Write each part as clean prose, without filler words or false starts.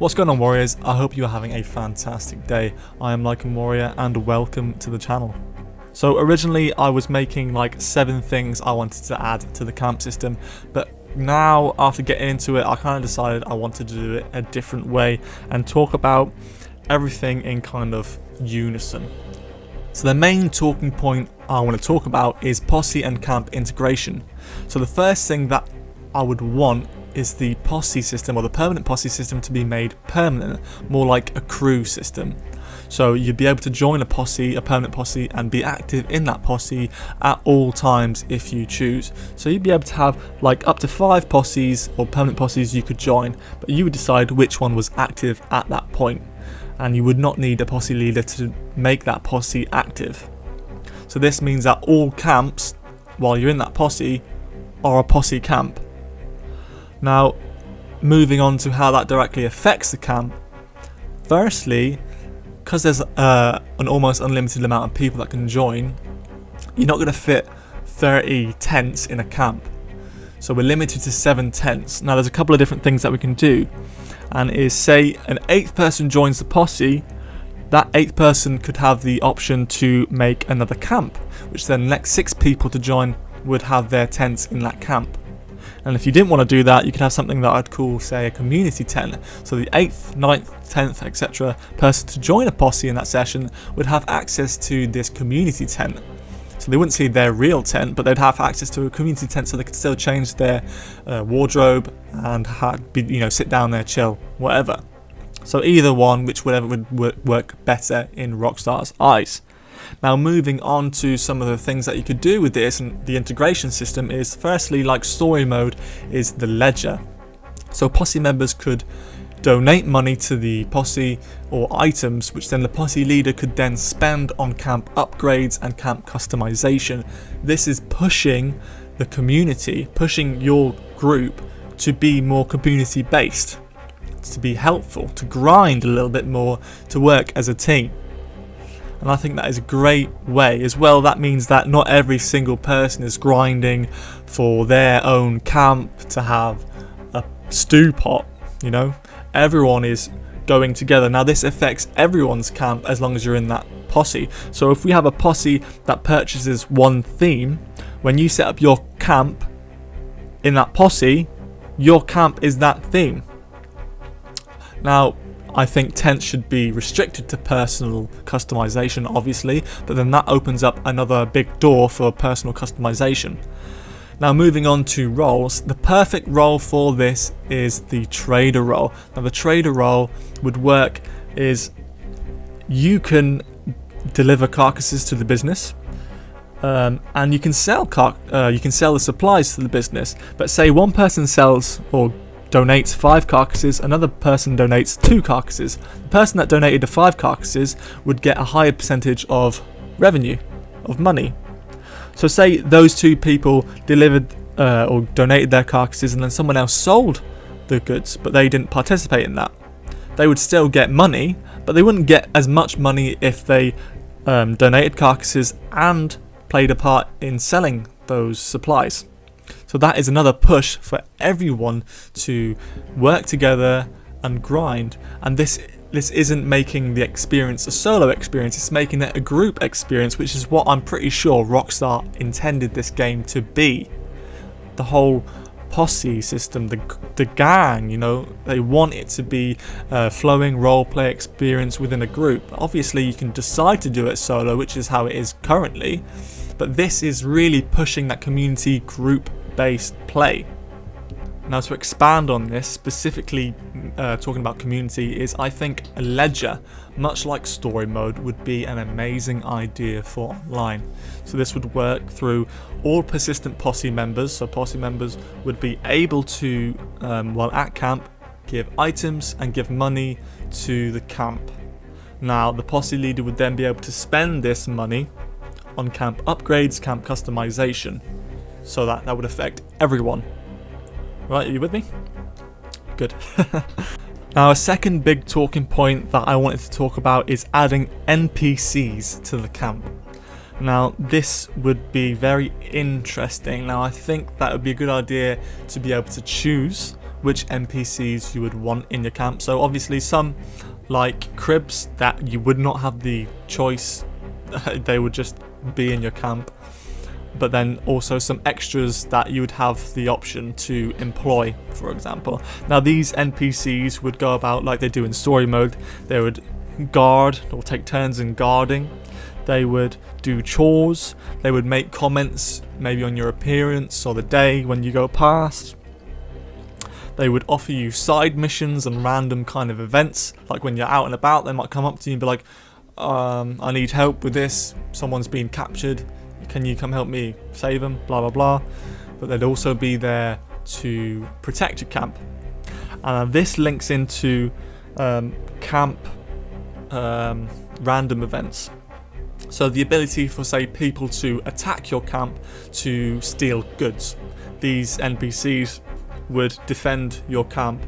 What's going on, warriors? I hope you are having a fantastic day. I am Lycan Warrior and welcome to the channel. So originally I was making like 7 things I wanted to add to the camp system, but now after getting into it I kind of decided I wanted to do it a different way and talk about everything in kind of unison. So the main talking point I want to talk about is posse and camp integration. So the first thing that I would want is the posse system, or the permanent posse system, to be made permanent, more like a crew system. So you'd be able to join a posse, a permanent posse, and be active in that posse at all times if you choose. So you'd be able to have like up to 5 posses or permanent posses you could join, but you would decide which one was active at that point, and you would not need a posse leader to make that posse active. So this means that all camps, while you're in that posse, are a posse camp. Now, moving on to how that directly affects the camp. Firstly, because there's an almost unlimited amount of people that can join, you're not going to fit 30 tents in a camp. So we're limited to 7 tents. Now there's a couple of different things that we can do, and is say an 8th person joins the posse, that 8th person could have the option to make another camp, which then the next 6 people to join would have their tents in that camp. And if you didn't want to do that, you could have something that I'd call, say, a community tent. So the 8th, 9th, 10th, etc. person to join a posse in that session would have access to this community tent. So they wouldn't see their real tent, but they'd have access to a community tent, so they could still change their wardrobe and sit down there, chill, whatever. So either one, whichever would work better in Rockstar's eyes. Now moving on to some of the things that you could do with this and the integration system is, firstly, like story mode, is the ledger. So posse members could donate money to the posse or items, which then the posse leader could then spend on camp upgrades and camp customization. This is pushing the community, pushing your group to be more community based, to be helpful, to grind a little bit more, to work as a team. And I think that is a great way as well. That means that not every single person is grinding for their own camp to have a stew pot, you know. Everyone is going together. Now this affects everyone's camp as long as you're in that posse. So if we have a posse that purchases one theme, when you set up your camp in that posse, your camp is that theme. Now I think tents should be restricted to personal customization, obviously, but then that opens up another big door for personal customization. Now moving on to roles, the perfect role for this is the trader role. Now the trader role would work is you can deliver carcasses to the business, and you can sell the supplies to the business. But say one person sells or donates 5 carcasses, another person donates 2 carcasses. The person that donated the 5 carcasses would get a higher percentage of revenue, of money. So say those 2 people delivered or donated their carcasses, and then someone else sold the goods, but they didn't participate in that. They would still get money, but they wouldn't get as much money if they donated carcasses and played a part in selling those supplies. So that is another push for everyone to work together and grind. And this isn't making the experience a solo experience, it's making it a group experience, which is what I'm pretty sure Rockstar intended this game to be. The whole posse system, the gang, you know, they want it to be a flowing roleplay experience within a group. Obviously you can decide to do it solo, which is how it is currently, but this is really pushing that community group based play. Now to expand on this, specifically talking about community, is I think a ledger, much like story mode, would be an amazing idea for online. So this would work through all persistent posse members. So posse members would be able to, while at camp, give items and give money to the camp. Now the posse leader would then be able to spend this money on camp upgrades, camp customization. So that would affect everyone. Right, are you with me? Good. Now a second big talking point that I wanted to talk about is adding NPCs to the camp. Now this would be very interesting. Now I think that would be a good idea to be able to choose which NPCs you would want in your camp. So obviously some like cribs that you would not have the choice, they would just be in your camp. But then also some extras that you would have the option to employ, for example. Now these NPCs would go about like they do in story mode. They would guard or take turns in guarding. They would do chores. They would make comments maybe on your appearance or the day when you go past. They would offer you side missions and random kind of events. Like when you're out and about, they might come up to you and be like, I need help with this. Someone's been captured. Can you come help me save them? Blah, blah, blah. But they'd also be there to protect your camp. And this links into camp random events. So the ability for, say, people to attack your camp to steal goods. These NPCs would defend your camp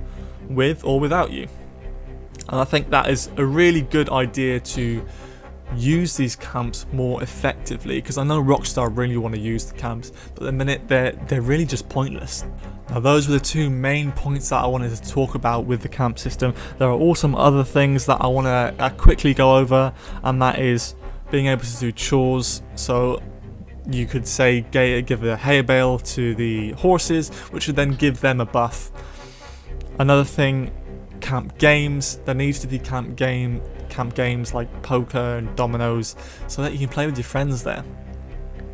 with or without you. And I think that is a really good idea to use these camps more effectively, because I know Rockstar really want to use the camps, but at the minute they're really just pointless. Now those were the two main points that I wanted to talk about with the camp system. There are also some other things that I want to quickly go over, and that is being able to do chores. So you could say give a hay bale to the horses, which would then give them a buff. Another thing, camp games. There needs to be camp games like poker and dominoes, so that you can play with your friends there.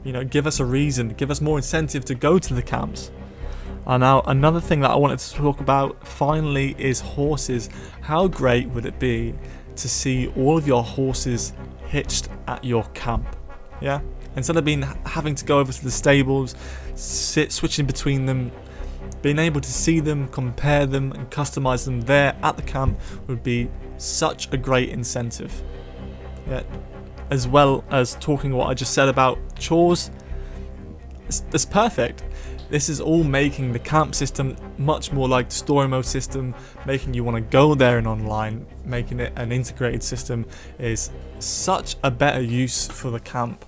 You know, give us a reason, give us more incentive to go to the camps. And now another thing that I wanted to talk about finally is horses. How great would it be to see all of your horses hitched at your camp? Yeah, instead of having to go over to the stables, switching between them, being able to see them, compare them and customize them there at the camp would be such a great incentive. Yeah. As well as talking what I just said about chores, it's perfect. This is all making the camp system much more like the story mode system, making you want to go there and online, making it an integrated system is such a better use for the camp.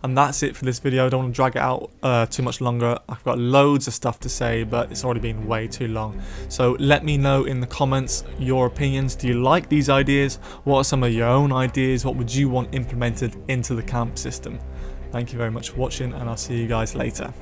And that's it for this video. I don't want to drag it out too much longer. I've got loads of stuff to say, but it's already been way too long. So let me know in the comments your opinions. Do you like these ideas? What are some of your own ideas? What would you want implemented into the camp system? Thank you very much for watching, and I'll see you guys later.